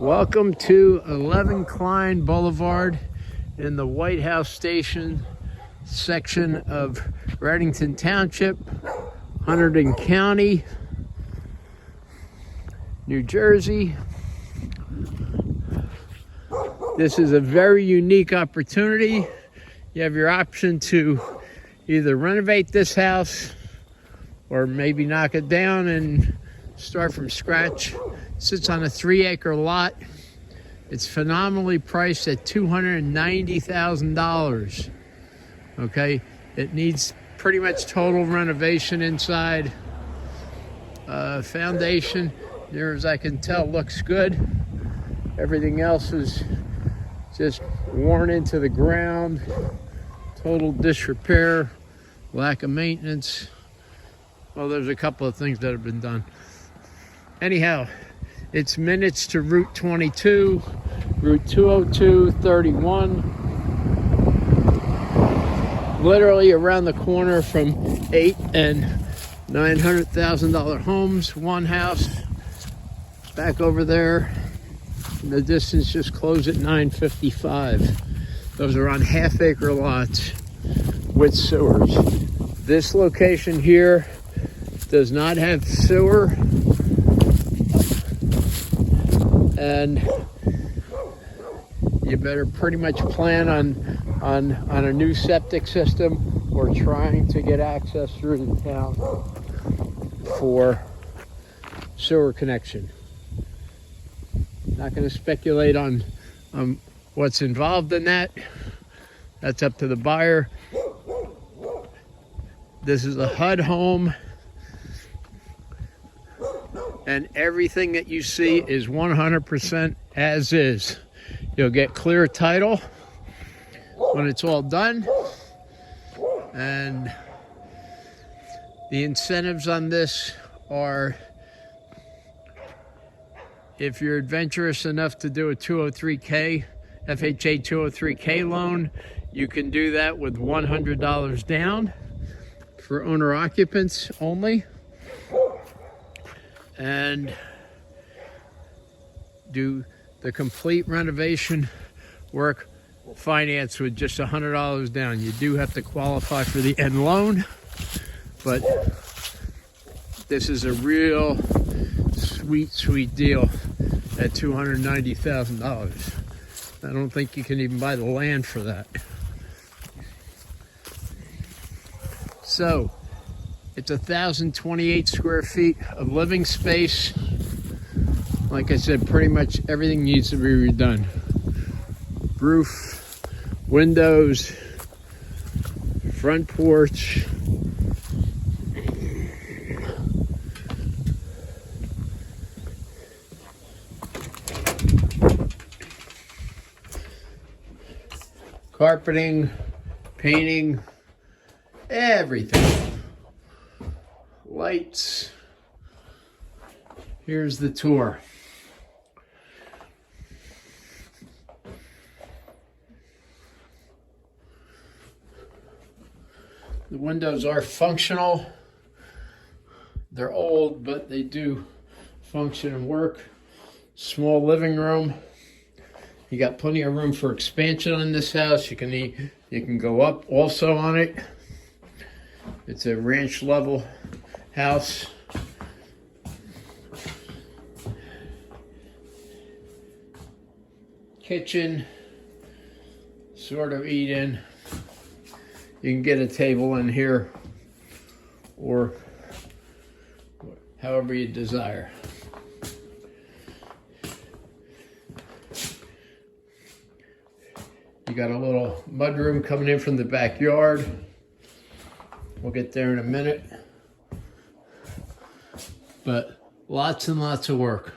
Welcome to 11 Kline Boulevard in the White House Station section of Readington Township, Hunterdon County, New Jersey. This is a very unique opportunity. You have your option to either renovate this house or maybe knock it down and start from scratch. Sits on a 3-acre lot. It's phenomenally priced at $290,000. Okay, it needs pretty much total renovation inside. Foundation, near as I can tell, looks good. Everything else is just worn into the ground. Total disrepair, lack of maintenance. Well, there's a couple of things that have been done. Anyhow, it's minutes to Route 22, Route 202, 31. Literally around the corner from $800,000 and $900,000 homes. One house back over there. The distance just closed at 955. Those are on half-acre lots with sewers. This location here does not have sewer. And you better pretty much plan on a new septic system or trying to get access through the town for sewer connection. Not going to speculate on what's involved in that. That's up to the buyer. This is a HUD home. And everything that you see is 100% as is. You'll get clear title when it's all done. And the incentives on this are, if you're adventurous enough to do a 203K, FHA 203K loan, you can do that with $100 down for owner occupants only. And do the complete renovation work financed with just $100 down. You do have to qualify for the end loan, but this is a real sweet deal at $290,000. I don't think you can even buy the land for that. So it's 1,028 square feet of living space. Like I said, pretty much everything needs to be redone. Roof, windows, front porch. Carpeting, painting, everything. Lights. Here's the tour. The windows are functional. They're old, but they do function and work. Small living room. You got plenty of room for expansion on this house. You can go up also on it. It's a ranch level house. Kitchen, sort of eat in. You can get a table in here or however you desire. You got a little mudroom coming in from the backyard. We'll get there in a minute. But lots and lots of work.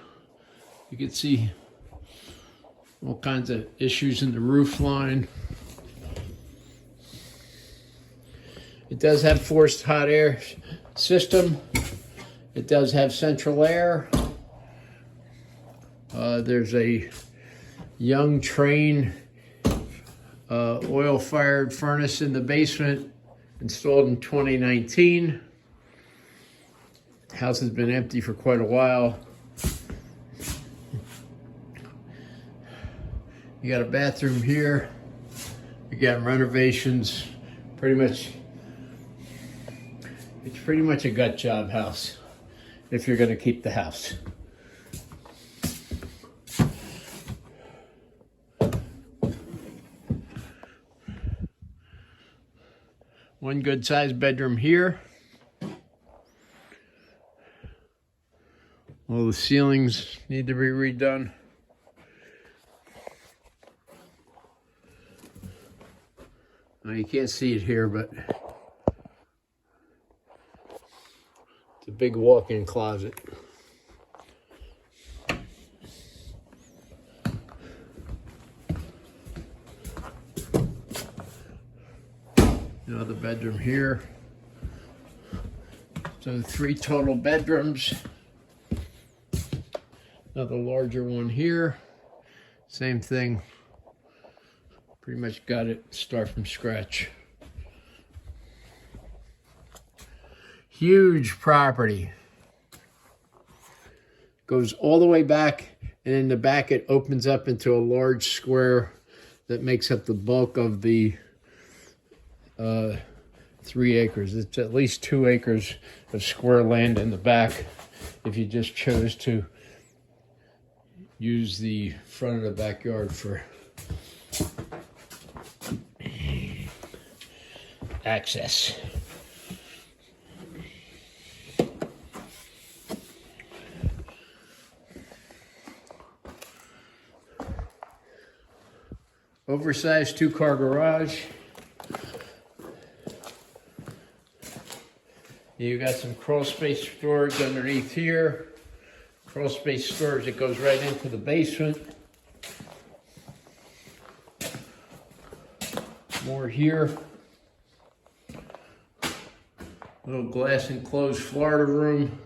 You can see all kinds of issues in the roof line. It does have forced hot air system. It does have central air. There's a Young Train oil-fired furnace in the basement, installed in 2019. The house has been empty for quite a while. You got a bathroom here. You got renovations. It's pretty much a gut job house if you're going to keep the house. One good sized bedroom here. All the ceilings need to be redone. Now you can't see it here, but it's a big walk-in closet. Another bedroom here. So 3 total bedrooms. Another larger one here. Same thing. Pretty much got it, start from scratch. Huge property. Goes all the way back, and in the back it opens up into a large square that makes up the bulk of the 3 acres. It's at least 2 acres of square land in the back if you just chose to use the front of the backyard for access. Oversized 2-car garage. You got some crawl space storage underneath here. Crawl space storage that goes right into the basement. More here. Little glass enclosed Florida room.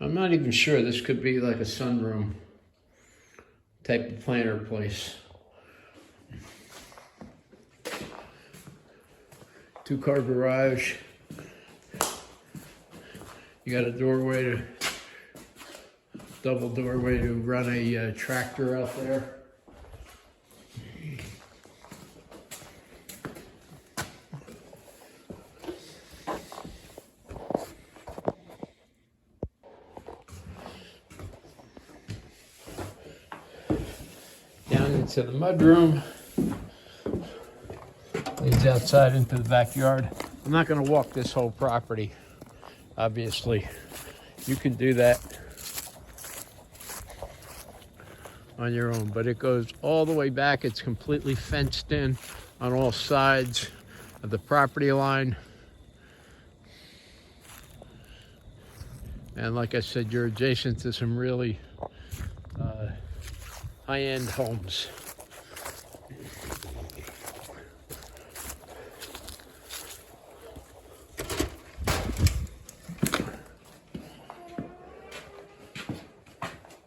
I'm not even sure, this could be like a sunroom type of planter place. 2-car garage. You got a doorway double doorway to run a tractor out there. Down into the mudroom. Leads outside into the backyard. I'm not going to walk this whole property, obviously. You can do that on your own, but it goes all the way back. It's completely fenced in on all sides of the property line. And like I said, you're adjacent to some really high-end homes.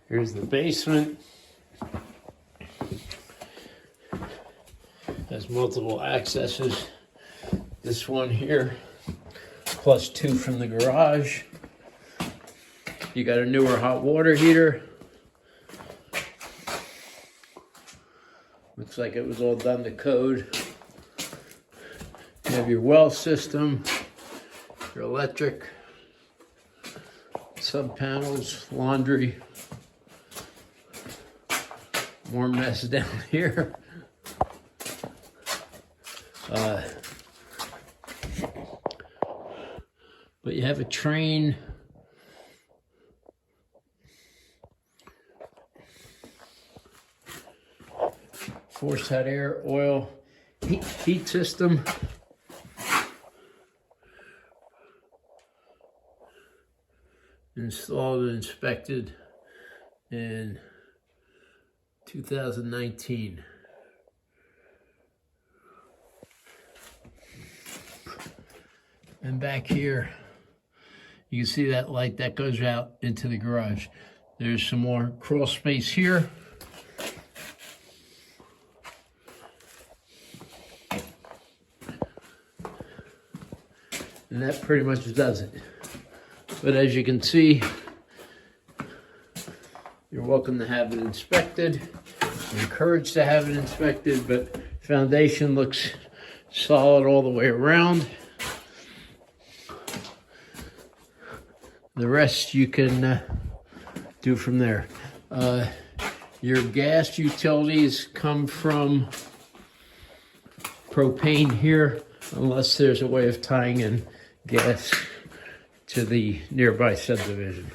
Here's the basement. Has multiple accesses. This one here, plus 2 from the garage. You got a newer hot water heater. Looks like it was all done to code. You have your well system, your electric, sub panels, laundry. More mess down here. But you have a train. Forced hot air, oil, heat system. Installed and inspected in 2019. And back here, you can see that light that goes out into the garage. There's some more crawl space here. And that pretty much does it. But as you can see, you're welcome to have it inspected. Encouraged to have it inspected, but foundation looks solid all the way around. The rest you can do from there. Your gas utilities come from propane here, unless there's a way of tying in gas to the nearby subdivision.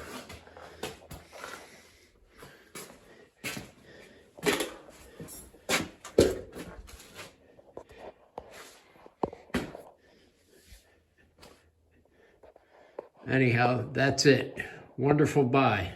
Anyhow, that's it. Wonderful buy.